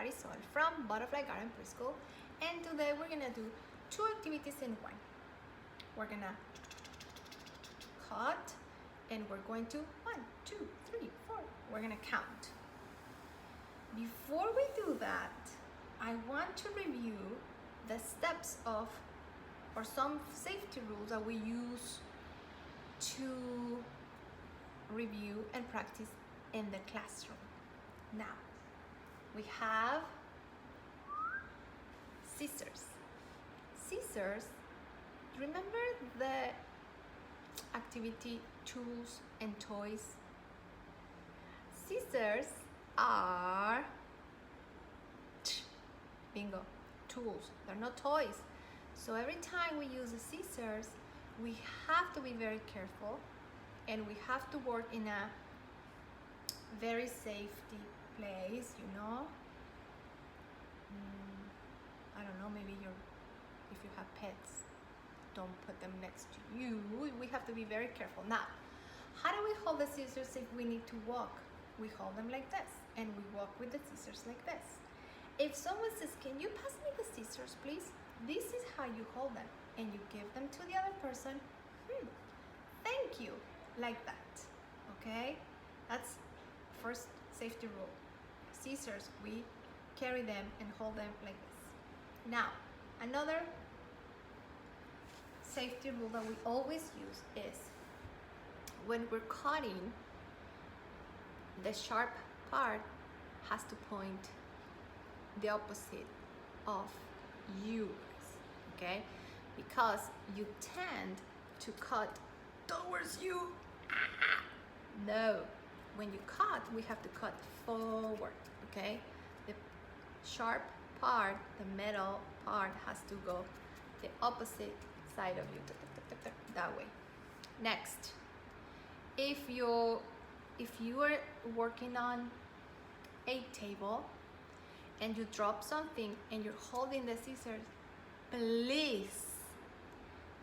Marisol from Butterfly Garden Preschool, and today we're gonna do 2 activities in one. We're gonna cut, and we're going to 1, 2, 3, 4. We're gonna count. Before we do that, I want to review the steps of, or some safety rules that we use to review and practice in the classroom. Now, we have scissors. Scissors, remember the activity tools and toys? Scissors are, bingo, tools. They're not toys. So every time we use the scissors, we have to be very careful, and we have to work in a very safety place, you know. I don't know, maybe if you have pets, don't put them next to you. We have to be very careful. Now, how do we hold the scissors if we need to walk? We hold them like this, and we walk with the scissors like this. If someone says, "Can you pass me the scissors, please?" This is how you hold them, and you give them to the other person. Thank you, like that. Okay, that's first safety rule. Scissors, we carry them and hold them like this. Now, another safety rule that we always use is when we're cutting, the sharp part has to point the opposite of you, okay? Because you tend to cut towards you. No, when you cut, we have to cut forward, okay? The sharp part, the metal part, has to go the opposite side of you, that way. Next, if you are working on a table and you drop something and you're holding the scissors, please,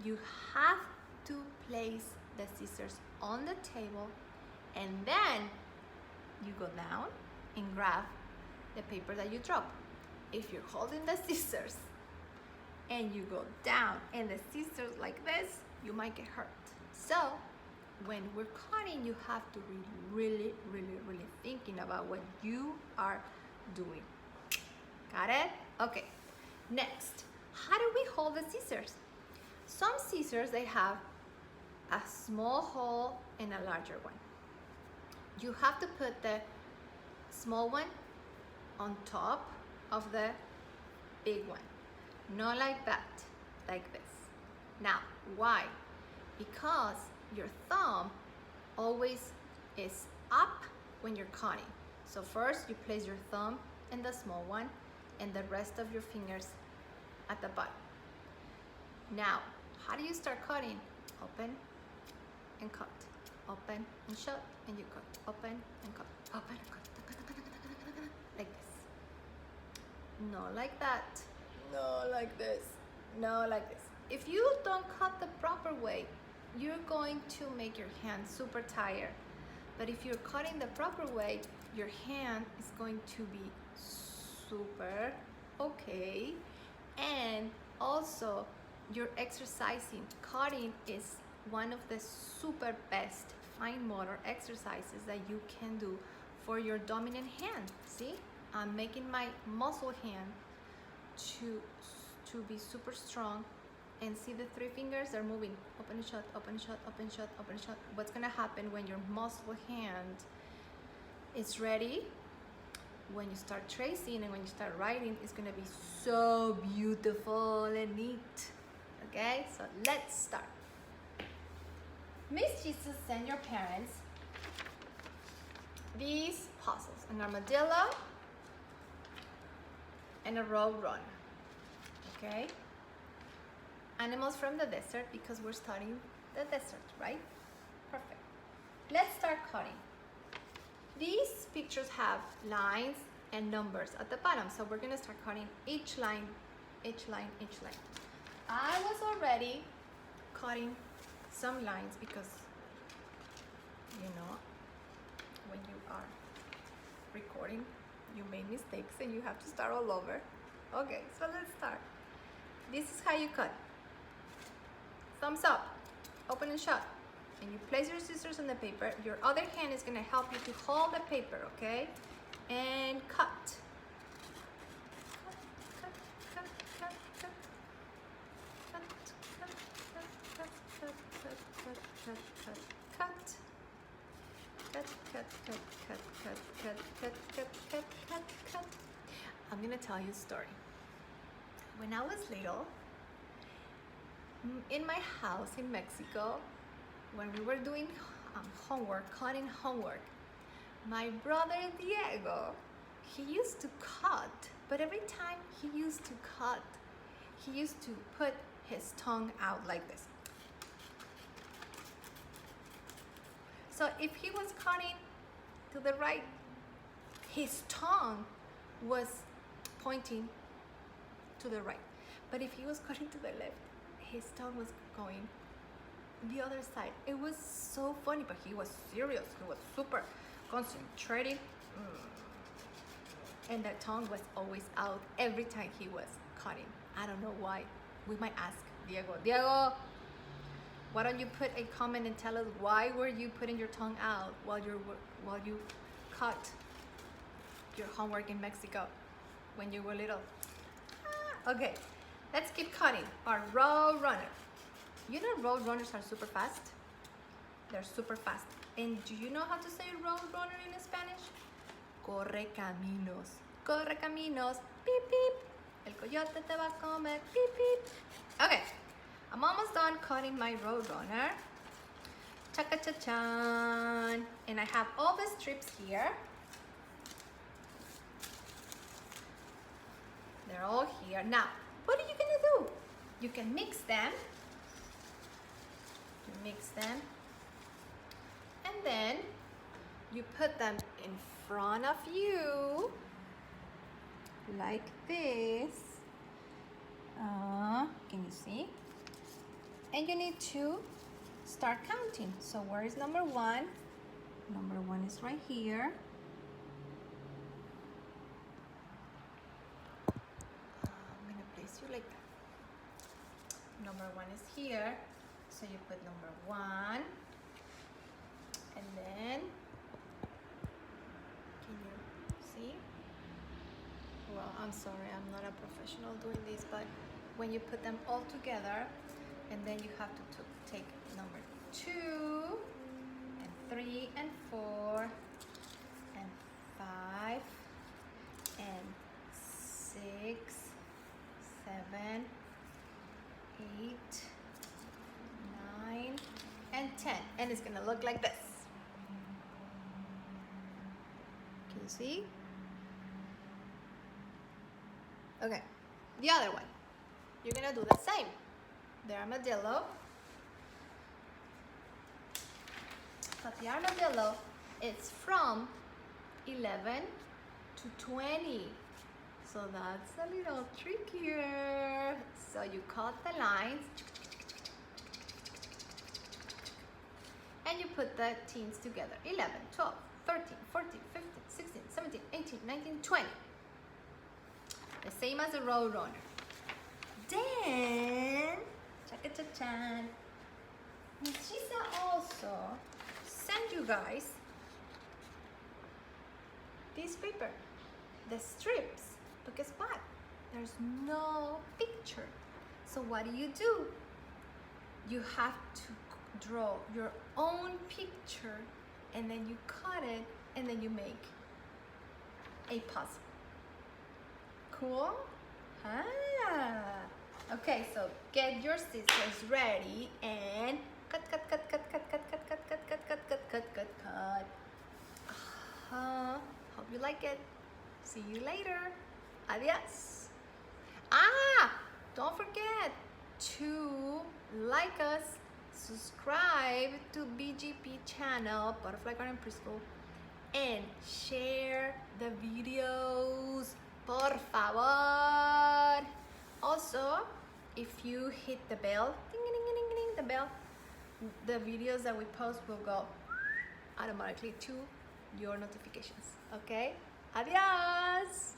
you have to place the scissors on the table, and then you go down and grab the paper that you drop. If you're holding the scissors and you go down and the scissors like this, you might get hurt. So when we're cutting, you have to be really thinking about what you are doing. Got it? Okay. Next, how do we hold the scissors? Some scissors, they have a small hole and a larger one. You have to put the small one on top of the big one. Not like that, like this. Now, why? Because your thumb always is up when you're cutting. So first you place your thumb in the small one and the rest of your fingers at the bottom. Now, how do you start cutting? Open and cut. Open and shut, and you cut. Open and cut. Open and cut. Like this. Not like that. No, like this. No, like this. If you don't cut the proper way, you're going to make your hand super tired. But if you're cutting the proper way, your hand is going to be super okay. And also, you're exercising. Cutting is one of the super best fine motor exercises that you can do for your dominant hand. See, I'm making my muscle hand to be super strong. And see, the 3 fingers are moving. Open and shut, open and shut, open and shut, open and shut. What's gonna happen when your muscle hand is ready? When you start tracing and when you start writing, it's gonna be so beautiful and neat. Okay, so let's start. Miss Jesus sent your parents these puzzles: an armadillo and a road runner. Okay? Animals from the desert, because we're studying the desert, right? Perfect. Let's start cutting. These pictures have lines and numbers at the bottom, so we're gonna start cutting each line, each line, each line. I was already cutting some lines because, you know, when you are recording, You made mistakes and you have to start all over. Okay, so let's start. This is how you cut. Thumbs up, open and shut. And you place your scissors on the paper. Your other hand is gonna help you to hold the paper, okay? And cut. Cut. I'm gonna tell you a story. When I was little, in my house in Mexico, when we were doing homework, cutting homework, my brother Diego, he used to cut, but every time he used to cut, he used to put his tongue out like this. So if he was cutting to the right, his tongue was pointing to the right. But if he was cutting to the left, his tongue was going the other side. It was so funny, but he was serious. He was super concentrated. And the tongue was always out every time he was cutting. I don't know why. We might ask Diego, why don't you put a comment and tell us why were you putting your tongue out while you cut your homework in Mexico when you were little? Okay, let's keep cutting our road runner. You know road runners are super fast. They're super fast. And do you know how to say road runner in Spanish? Corre caminos. Corre caminos. Beep beep. El coyote te va a comer. Beep beep. Okay, I'm almost done cutting my road runner. Cha-cha-cha-chan. And I have all the strips here. They're all here. Now, what are you gonna do? You can mix them. You mix them. And then you put them in front of you like this. Can you see? And you need to start counting. So where is number one? Number one is right here. I'm gonna place you like that. Number one is here. So you put number one. And then, can you see? Well, I'm sorry, I'm not a professional doing this, but when you put them all together, and then you have to take number 2, and 3, and 4, and 5, and 6, 7, 8, 9, and 10. And it's gonna look like this. Can you see? Okay, the other one. You're gonna do the same. The armadillo. But the armadillo is from 11 to 20. So that's a little trickier. So you cut the lines. And you put the teens together. 11, 12, 13, 14, 15, 16, 17, 18, 19, 20. The same as a road runner. Then, cha-cha-cha-chan, Miss Gisa also sent you guys this paper, the strips, but guess what? There's no picture. So what do? You have to draw your own picture, and then you cut it, and then you make a puzzle. Cool? Okay, so get your scissors ready and cut. Hope you like it. See you later. Adios. Don't forget to like us, subscribe to BGP channel, Butterfly Garden Preschool, and share the videos. Por favor. Also, if you hit the bell, ding, ding, ding, ding, ding, the bell, the videos that we post will go automatically to your notifications. Okay? Adios!